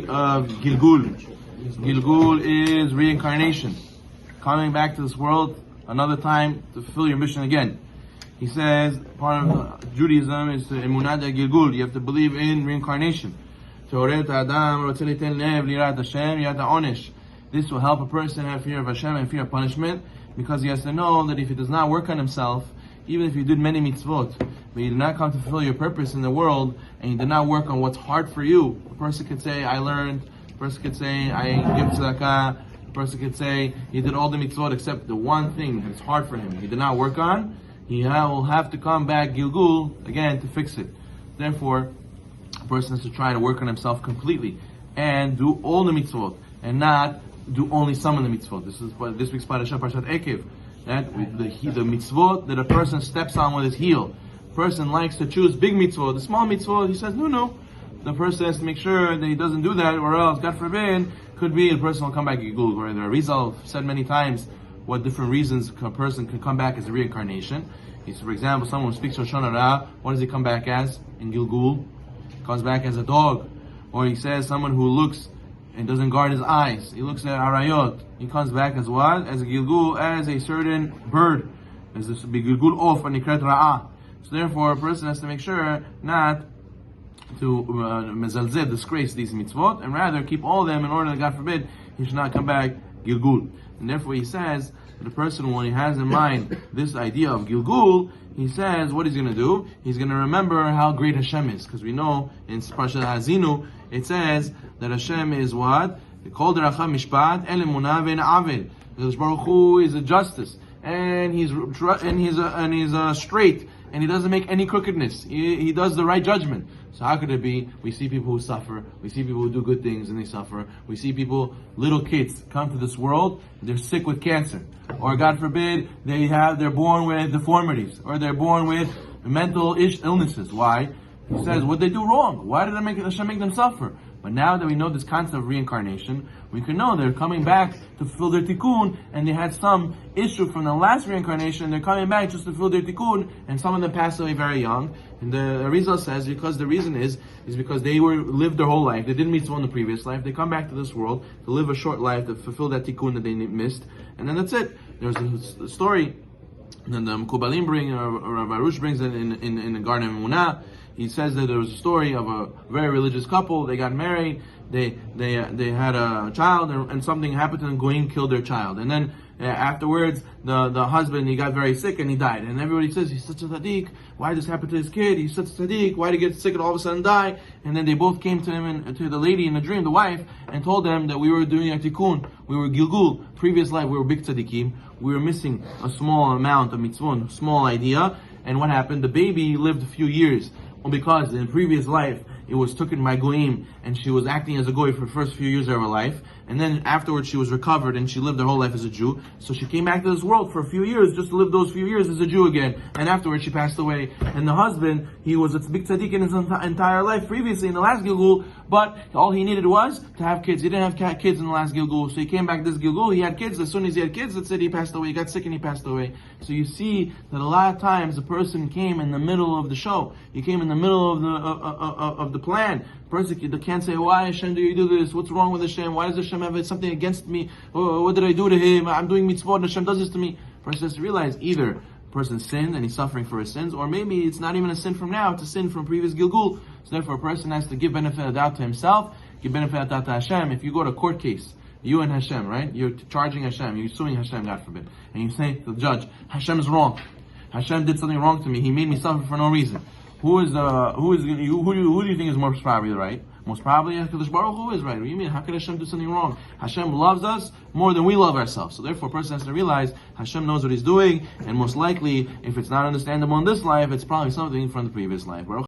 of Gilgul. Gilgul is reincarnation. Coming back to this world another time to fulfill your mission again. He says part of Judaism is emunah Gilgul. You have to believe in reincarnation. This will help a person have fear of Hashem and fear of punishment, because he has to know that if he does not work on himself, even if you did many mitzvot, but you did not come to fulfill your purpose in the world, and you did not work on what's hard for you, a person could say, I learned, a person could say, I give tzedakah, a person could say, he did all the mitzvot except the one thing that's hard for him, he did not work on, he will have to come back, Gilgul, again, to fix it. Therefore, a person has to try to work on himself completely, and do all the mitzvot, and not do only some of the mitzvot. This week's parasha, Parashat Ekev. That the mitzvot that a person steps on with his heel. A person likes to choose big mitzvot. The small mitzvot, he says, no. The person has to make sure that he doesn't do that, or else, God forbid, could be the person will come back Gilgul. Where the Arizal said many times what different reasons a person can come back as a reincarnation. For example, someone who speaks Lashon Hara, what does he come back as in Gilgul? He comes back as a dog. Or he says someone who looks and doesn't guard his eyes, he looks at Arayot, he comes back as what? As a Gilgul, as a certain bird. As this be Gilgul off and Nikrat Ra'ah. So therefore, a person has to make sure not to mezalzeh, disgrace these mitzvot, and rather keep all of them in order that, God forbid, he should not come back Gilgul. And therefore he says, that the person, when he has in mind this idea of Gilgul, he says, what he's going to do? He's going to remember how great Hashem is. Because we know, in Parashat Hazinu, it says that Hashem is what? Kol derachav mishpat el emunah ve'en aved. The Baruch Hu is a justice, and he's straight, and he doesn't make any crookedness. He does the right judgment. So how could it be? We see people who suffer. We see people who do good things and they suffer. We see people, little kids, come to this world, they're sick with cancer. Or God forbid, they're born with deformities. Or they're born with mental illnesses. Why? He says, what did they do wrong? Why did Hashem make them suffer? But now that we know this concept of reincarnation, we can know they're coming back to fulfill their tikkun, and they had some issue from the last reincarnation, they're coming back just to fulfill their tikkun, and some of them passed away very young. And the Arizal says, because the reason is because they lived their whole life, they didn't meet in the previous life, they come back to this world to live a short life, to fulfill that tikkun that they missed, and then that's it. There's a story that the Mekubalim bring, or Rav Arush brings in the Garden of Emunah. He says that there was a story of a very religious couple. They got married. They had a child, and something happened to them. Goyim killed their child, and then afterwards, the husband, he got very sick and he died. And everybody says, he's such a tzaddik. Why did this happen to his kid? He's such a tzaddik. Why did he get sick and all of a sudden die? And then they both came to him and to the lady in the dream, the wife, and told them that we were doing a tikkun. We were Gilgul. Previous life, we were big tzaddikim. We were missing a small amount of mitzvot, a small idea. And what happened? The baby lived a few years. Well, because in the previous life, it was taken by Goyim, and she was acting as a Goy for the first few years of her life, and then afterwards she was recovered, and she lived her whole life as a Jew. So she came back to this world for a few years, just to live those few years as a Jew again, and afterwards she passed away. And the husband, he was a big tzaddik in his entire life previously in the last Gilgul, but all he needed was to have kids. He didn't have kids in the last Gilgul, so he came back this Gilgul, he had kids. As soon as he had kids, that's it, he passed away. He got sick and he passed away. So you see that a lot of times a person came in the middle of the show. He came in the middle of the plan. Person can't say, why Hashem do you do this? What's wrong with Hashem? Why does Hashem have something against me? Oh, what did I do to him? I'm doing mitzvot and Hashem does this to me. Person has to realize either a person sinned and he's suffering for his sins, or maybe it's not even a sin from now, it's a sin from previous Gilgul. So therefore a person has to give benefit of doubt to himself, give benefit of doubt to Hashem. If you go to a court case, you and Hashem, right? You're charging Hashem, you're suing Hashem, God forbid. And you say to the judge, Hashem is wrong. Hashem did something wrong to me. He made me suffer for no reason. Who do you think is most probably right? Most probably HaKadosh Baruch Hu is right. What do you mean? How could Hashem do something wrong? Hashem loves us more than we love ourselves. So therefore a person has to realize Hashem knows what he's doing, and most likely, if it's not understandable in this life, it's probably something from the previous life.